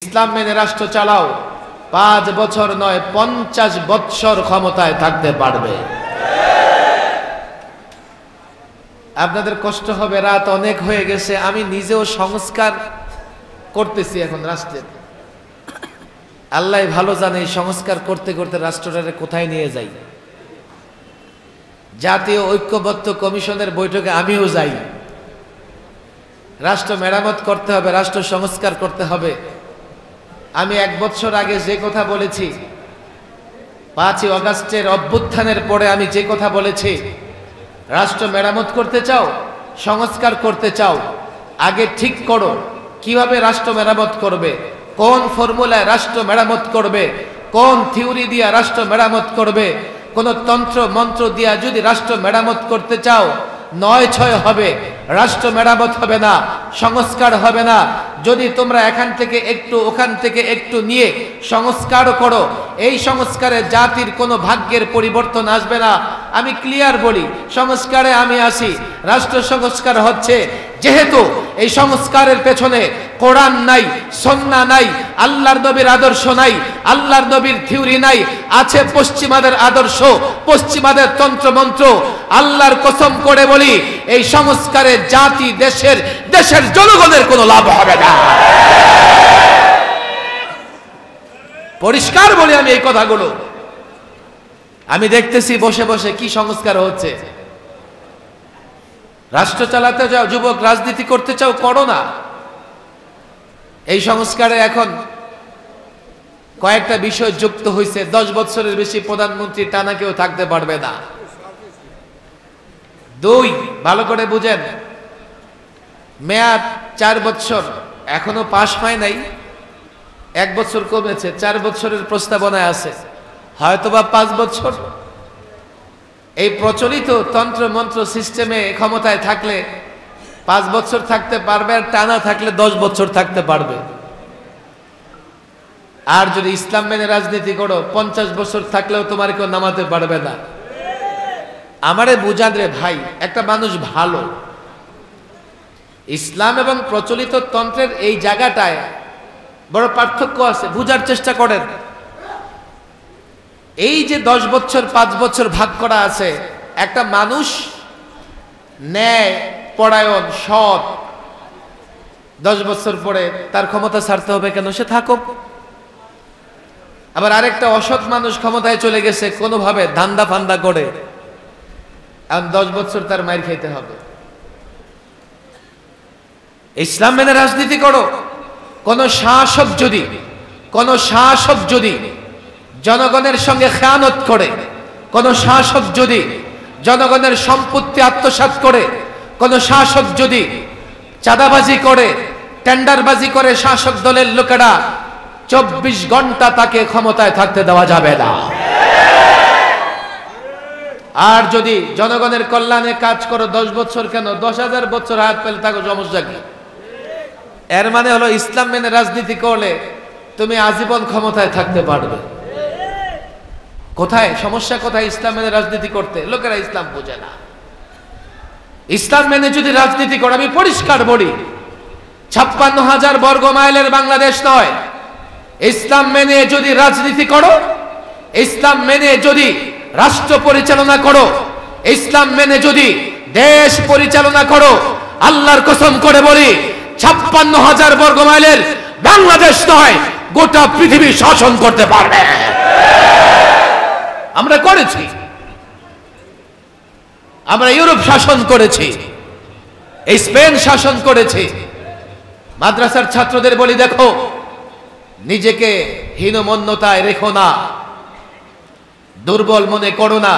ইসলাম মেনে রাষ্ট্র চালাও, 5 বছর নয় 50 বছর ক্ষমতায় থাকতে পারবে। আপনাদের কষ্ট হবে, রাত অনেক হয়ে গেছে, আমি নিজেও সংস্কার করতেছি এখন রাষ্ট্রের। আল্লাহ ভালো জানে সংস্কার করতে করতে রাষ্ট্রটাকে কোথায় নিয়ে যাই। জাতীয় ঐক্যবদ্ধ কমিশনের বৈঠকে আমিও যাই। রাষ্ট্র মেরামত করতে হবে, রাষ্ট্র সংস্কার করতে হবে। আমি 1 বছর আগে যে কথা বলেছি, 5ই আগস্টের অভ্যুত্থানের পরে আমি যে কথা বলেছি, রাষ্ট্র মেরামত করতে চাও, সংস্কার করতে চাও, আগে ঠিক করো কিভাবে রাষ্ট্র মেরামত করবে, কোন ফর্মুলায় রাষ্ট্র মেরামত করবে, কোন থিওরি দিয়া রাষ্ট্র মেরামত করবে। কোন তন্ত্র মন্ত্র দিয়া যদি রাষ্ট্র মেরামত করতে চাও, 9-6 হবে, রাষ্ট্র মেরামত হবে না, সংস্কার হবে না। যদি তোমরা এখান থেকে একটু ওখান থেকে একটু নিয়ে সংস্কার করো, এই সংস্কারে জাতির কোনো ভাগ্যের পরিবর্তন আসবে না। আমি ক্লিয়ার বলি, সংস্কারে আমি আসি। রাষ্ট্র সংস্কার হচ্ছে যেহেতু এই সংস্কারের পেছনে কোরআন নাই, সুন্নাহ নাই, আল্লাহর নবীর আদর্শ নাই, আল্লাহর নবীর থিওরি নাই, আছে পশ্চিমাদের আদর্শ, পশ্চিমাদের তন্ত্রমন্ত্র। আল্লাহর কসম করে বলি, এই সংস্কারে জাতি দেশের জনগণের কোনো লাভ হবে না। পরিষ্কার বলি আমি এই কথাগুলো। আমি দেখতেছি বসে বসে কি সংস্কার হচ্ছে। রাষ্ট্র চালাতে যাও, যুবক রাজনীতি করতে চাও, করো না। এই সংস্কারে এখন কয়েকটা বিষয় যুক্ত হয়েছে। 10 বছরের বেশি প্রধানমন্ত্রী টানা কেউ থাকতে পারবে না। 2, ভালো করে বুঝেন, মেয়াদ 4 বছর, এখনো পাশ হয় নাই, 1 বছর কমেছে, 4 বছরের প্রস্তাবনায় আছে, হয়তোবা 5 বছর। এই প্রচলিত তন্ত্র মন্ত্র সিস্টেমে ক্ষমতায় থাকলে 5 বছর থাকতে পারবে, আর টানা থাকলে 10 বছর থাকতে পারবে। আর যদি ইসলাম মেনে রাজনীতি করো, 50 বছর থাকলেও তোমার কেউ নামাতে পারবে না। আমারে বুঝান রে ভাই, একটা মানুষ ভালো, ইসলাম এবং প্রচলিত তন্ত্রের এই জায়গাটায় বড় পার্থক্য আছে, বুঝার চেষ্টা করেন। এই যে 10 বছর 5 বছর ভাগ করা আছে, একটা মানুষ ন্যায় পরায়ণ সৎ, 10 বছর পরে তার ক্ষমতা ছাড়তে হবে কেন? সে থাকুক। আবার আরেকটা অসৎ মানুষ ক্ষমতায় চলে গেছে কোনোভাবে ধান্দা ফান্দা করে, এখন 10 বছর তার মাইর খাইতে হবে। ইসলাম মেনে রাজনীতি করো। কোন শাসক যদি জনগণের সঙ্গে খেয়ানত করে, কোন শাসক যদি জনগণের সম্পত্তি আত্মসাৎ করে, কোন শাসক যদি চাঁদাবাজি করে, টেন্ডারবাজি করে, শাসক দলের লোকেরা 24 ঘন্টা তাকে ক্ষমতায় থাকতে দেওয়া যাবে না। আর যদি জনগণের কল্যাণে কাজ করো, 10 বছর কেন 10,000 বছর হায়াত পেলে তাকে সমস্যা কি? এর মানে হলো ইসলাম মেনে রাজনীতি করলে তুমি আজীবন ক্ষমতায় থাকতে পারবে। কোথায় সমস্যা? কোথায় ইসলাম মেনে রাজনীতি করতে? লোকেরা ইসলাম বোঝে না। ইসলাম মেনে যদি রাজনীতি করো, আমি পরিষ্কার বলি, 56,000 বর্গ মাইলের বাংলাদেশ নয়। ইসলাম মেনে যদি রাজনীতি করো, ইসলাম মেনে যদি রাষ্ট্র পরিচালনা করো, ইসলাম মেনে যদি দেশ পরিচালনা করো, আল্লাহর কসম করে বলি, 56,000 বর্গ মাইলের বাংলাদেশ নয়, গোটা পৃথিবী শাসন করতে পারবে। আমরা করেছি, আমরা ইউরোপ শাসন করেছি, স্পেন শাসন করেছি। মাদ্রাসার ছাত্রদের বলি, দেখো, নিজেকে হীনমন্যতায় রেখো না, দুর্বল মনে করো না।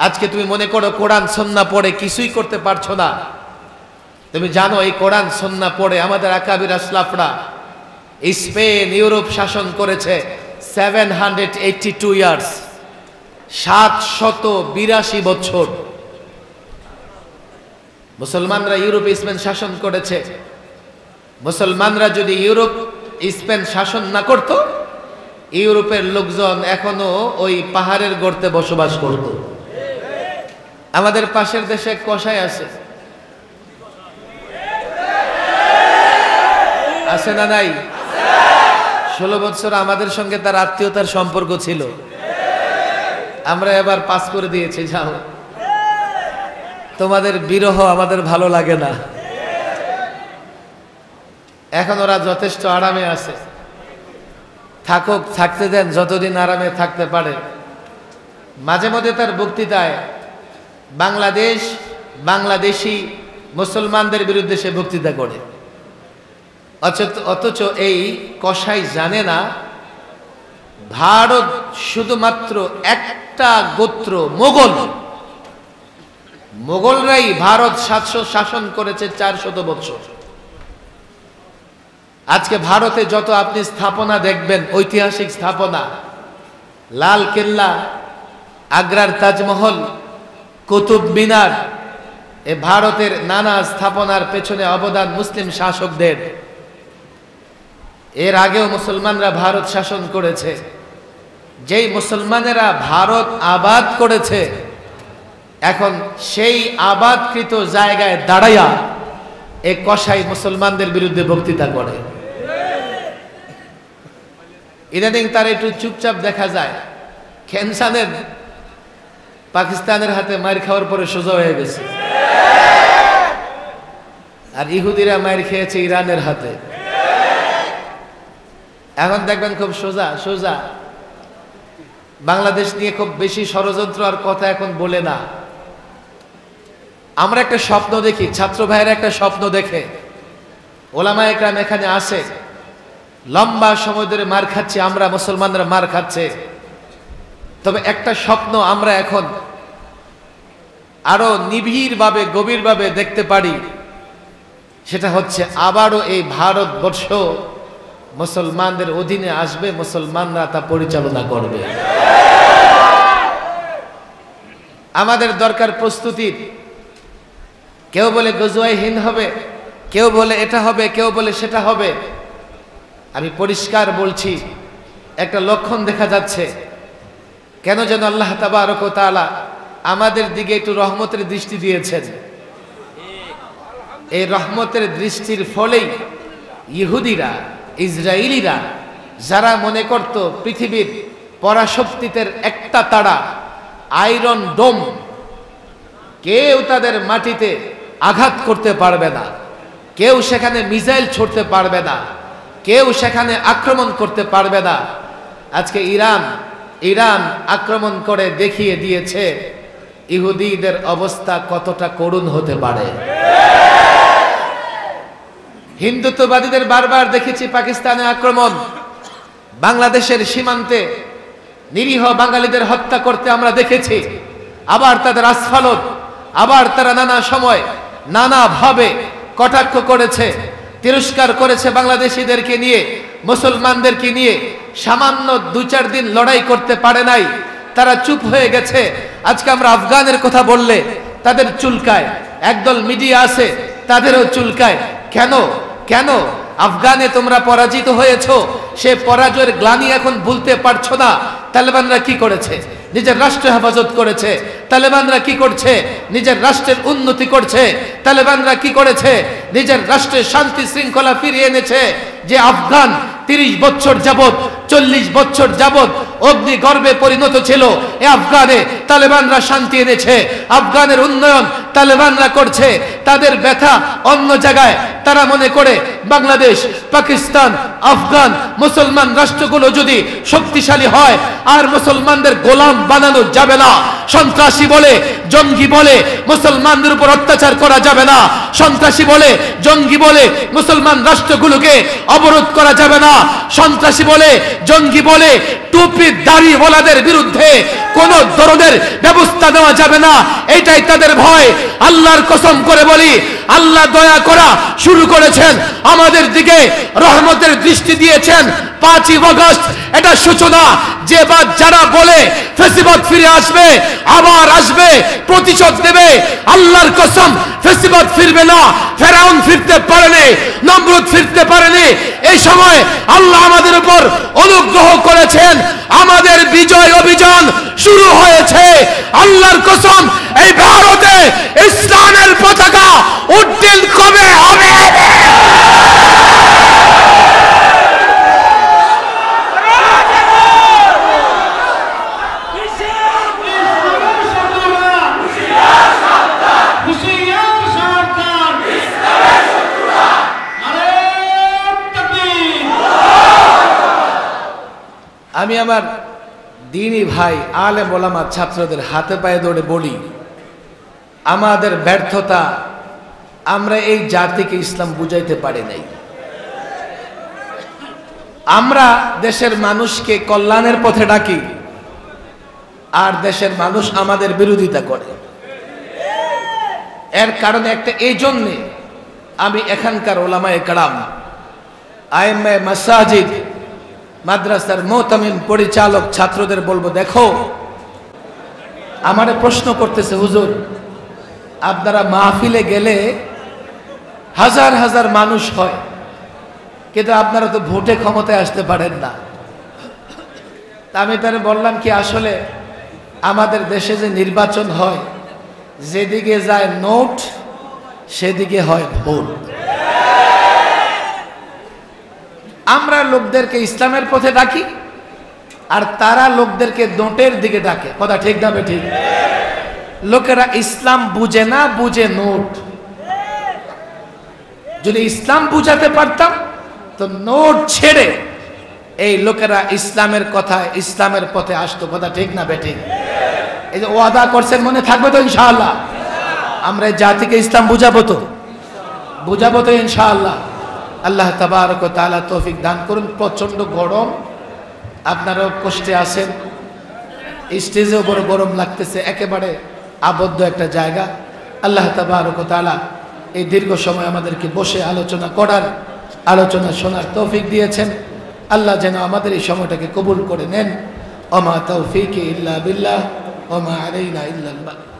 আজকে তুমি মনে করো কোরআন সুন্নাহ পড়ে কিছুই করতে পারছো না। তুমি জানো এই কোরআন সুন্নাহ পড়ে আমাদের আকাবির আসলাফরা স্পেন ইউরোপ শাসন করেছে 782 ইয়ার্স, 782 বছর। মুসলমানরা ইউরোপ স্পেন শাসন করেছে। মুসলমানরা যদি ইউরোপ স্পেন শাসন না করত, ইউরোপের লোকজন এখনো ওই পাহাড়ের গর্তে বসবাস করত। আমাদের পাশের দেশে কসাই আছে, আছে না নাই? 16 বছর আমাদের সঙ্গে তার আত্মীয়তার সম্পর্ক ছিল, আমরা এবার পাস করে দিয়েছি। যাও, তোমাদের বিরহ আমাদের ভালো লাগে না। এখন ওরা যথেষ্ট আরামে আছে, থাকুক, থাকতে দেন যতদিন আরামে থাকতে পারে। মাঝে মধ্যে তার বক্তৃতায় বাংলাদেশ, বাংলাদেশি মুসলমানদের বিরুদ্ধে সে বক্তৃতা করে। অথচ এই কসাই জানে না ভারত শুধুমাত্র একটা গোত্র, মোগলরাই ভারত শাসন করেছে 400 বছর। আজকে ভারতে যত আপনি স্থাপনা দেখবেন, ঐতিহাসিক স্থাপনা, লাল কেল্লা, আগ্রার তাজমহল, কুতুব মিনার, এ ভারতের নানা স্থাপনার পেছনে অবদান মুসলিম শাসকদের। এর আগেও মুসলমানরা ভারত শাসন করেছে। যেই মুসলমানেরা ভারত আবাদ করেছে, এখন সেই আবাদকৃত জায়গায় দাঁড়াইয়া এ কসাই মুসলমানদের বিরুদ্ধে বক্তৃতা করে। ইদানিং তার একটু চুপচাপ দেখা যায়। খেনসানের পাকিস্তানের হাতে মার খাওয়ার পরে সোজা হয়ে গেছে, আর ইহুদিরা মার খেয়েছে ইরানের হাতে। এখন দেখবেন খুব সোজা বাংলাদেশ নিয়ে খুব বেশি ষড়যন্ত্র আর কথা এখন বলে না। আমরা একটা স্বপ্ন দেখি, ছাত্র ভাইয়েরা একটা স্বপ্ন দেখে, ওলামা একরাম এখানে আসে, লম্বা সময় ধরে মার খাচ্ছে, আমরা মুসলমানরা মার খাচ্ছে। তবে একটা স্বপ্ন আমরা এখন আরো নিবিড়ভাবে, গভীরভাবে দেখতে পারি, সেটা হচ্ছে আবারও এই ভারতবর্ষ মুসলমানদের অধীনে আসবে, মুসলমানরা তা পরিচালনা করবে। আমাদের দরকার প্রস্তুতির। কেউ বলে গজওয়ায়ে হিন্দ হবে, কেউ বলে এটা হবে, কেউ বলে সেটা হবে। আমি পরিষ্কার বলছি, একটা লক্ষণ দেখা যাচ্ছে। কেন যেন আল্লাহ তাবারক ওয়া তাআলা আমাদের দিকে একটু রহমতের দৃষ্টি দিয়েছেন। এই রহমতের দৃষ্টির ফলেই ইহুদিরা, ইসরায়েলিরা, যারা মনে করত পৃথিবীর পরাশক্তিতে একটা তারা, আয়রন ডোম, কেউ তাদের মাটিতে আঘাত করতে পারবে না, কেউ সেখানে মিসাইল ছুড়তে পারবে না, কেউ সেখানে আক্রমণ করতে পারবে না। আজকে ইরান আক্রমণ করে দেখিয়ে দিয়েছে ইহুদিদের অবস্থা কতটা করুণ হতে পারে। হিন্দুত্ববাদীদের বারবার দেখেছি পাকিস্তানে আক্রমণ, বাংলাদেশের সীমান্তে নিরীহ বাঙালিদের হত্যা করতে আমরা দেখেছি। আবার তাদের আস্ফালন, আবার তারা নানা সময় নানাভাবে কটাক্ষ করেছে, তিরস্কার করেছে বাংলাদেশিদেরকে নিয়ে, মুসলমানদেরকে নিয়ে। সামান্য 2-4 দিন লড়াই করতে পারে নাই, তারা চুপ হয়ে গেছে। আজকে আমরা আফগানের কথা বললে তাদের চুলকায়, একদল মিডিয়া আছে তাদেরও চুলকায়। কেন আফগানে তোমরা পরাজিত হয়েছো, সে পরাজয়ের গ্লানি এখন ভুলতে পারছো না। তালেবানরা কি করেছে? নিজের রাষ্ট্র হেফাজত করেছে। তালেবানরা কি করছে? নিজের রাষ্ট্রের উন্নতি করছে। তালেবানরা কি করেছে? নিজের রাষ্ট্রের শান্তি শৃঙ্খলা ফিরিয়ে এনেছে। যে আফগান 30 বছর যাবত, 40 বছর যাবত অগ্নিগর্ভে পরিণত ছিল, এই আফগানে তালেবানরা শান্তি এনেছে। আফগানের উন্নয়ন তালেবানরা করছে। তাদের ব্যথা অন্য জায়গায়। তারা মনে করে বাংলাদেশ, পাকিস্তান, আফগান মুসলমান রাষ্ট্রগুলো যদি শক্তিশালী হয় আর মুসলমানদের গোলাম বানানো যাবে না। সন্ত্রাসী বলে, জঙ্গি বলে মুসলমানদের উপর অত্যাচার করা যাবে না। সন্ত্রাসী বলে, জঙ্গি বলে মুসলমান রাষ্ট্রগুলোকে অবরোধ করা যাবে না। সন্ত্রাসী বলে, জঙ্গি বলে টুপি দাড়িওয়ালাদের বিরুদ্ধে কোন ধরনের ব্যবস্থা নেওয়া যাবে না। এটাই তাদের ভয়। আল্লাহর কসম করে বলি, আল্লাহ দয়া করা শুরু করেছেন, আমাদের দিকে রহমতের দৃষ্টি দিয়েছেন। 5ই আগস্ট এটা সূচনা। যে বাদ যারা বলে ফেসিবাদ ফিরে আসবে, আবার আসবে, প্রতিশোধ নেবে, আল্লাহর কসম ফেসিবাদ ফিরবে না। ফেরাউন ফিরতে পারেনি, নমরুদ ফিরতে পারেনি। এই সময় আল্লাহ আমাদের উপর অনুগ্রহ করেছেন, আমাদের বিজয় অভিযান শুরু হয়েছে। আল্লাহর কসম এই ভারতে ইসলামের পতাকা উড্ডীন কবে হবে? আমি আমার দ্বীনি ভাই আলেম ওলামা ছাত্রদের হাতে পায়ে ধরে বলি, আমাদের ব্যর্থতা, আমরা এই জাতিকে ইসলাম বুঝাইতে পারি নাই। আমরা দেশের মানুষকে কল্যাণের পথে ডাকি, আর দেশের মানুষ আমাদের বিরোধিতা করে। এর কারণে একটা, এই জন্যে আমি এখানকার ওলামায়ে কেরাম, আইম্মায়ে মাসাজিদ, মাদ্রাসার মুতামিম পরিচালক ছাত্রদের বলবো, দেখো আমারে প্রশ্ন করতেছে, হুজুর আপনারা মাহফিলে গেলে হাজার হাজার মানুষ হয়, কিন্তু আপনারা তো ভোটে ক্ষমতায় আসতে পারেন না। তা আমি তারে বললাম কি, আসলে আমাদের দেশে যে নির্বাচন হয়, যেদিকে যায় নোট সেদিকে হয় ভোট। আমরা লোকদেরকে ইসলামের পথে ডাকি, আর তারা লোকদেরকে নোটের দিকে ডাকে। কথা ঠিক না ঠিক? লোকেরা ইসলাম বুঝে না, বুঝে নোট। যদি ইসলাম বুঝাতে পারতাম তো নোট ছেড়ে এই লোকেরা ইসলামের কথা, ইসলামের পথে আসতো। কথা ঠিক না বেঠিক? এই যে ওয়াদা করছেন, মনে থাকবে তো ইনশাআল্লাহ? আমরা জাতিকে ইসলাম বুঝাবো তো ইনশাআল্লাহ। আল্লাহ তাবারক ওয়া তাআলা তৌফিক দান করুন। প্রচন্ড গরম, আপনারাও কষ্টে আছেন, স্টেজেও বড় গরম লাগতেছে, একেবারে আবদ্ধ একটা জায়গা। আল্লাহ তাবারক ওয়া তাআলা এই দীর্ঘ সময় আমাদেরকে বসে আলোচনা করার, আলোচনা শোনার তৌফিক দিয়েছেন। আল্লাহ যেন আমাদের এই সময়টাকে কবুল করে নেন। ওমা তৌফিকি ইল্লা বিল্লাহ ওমা আলাইনা ইল্লাল বালাগ।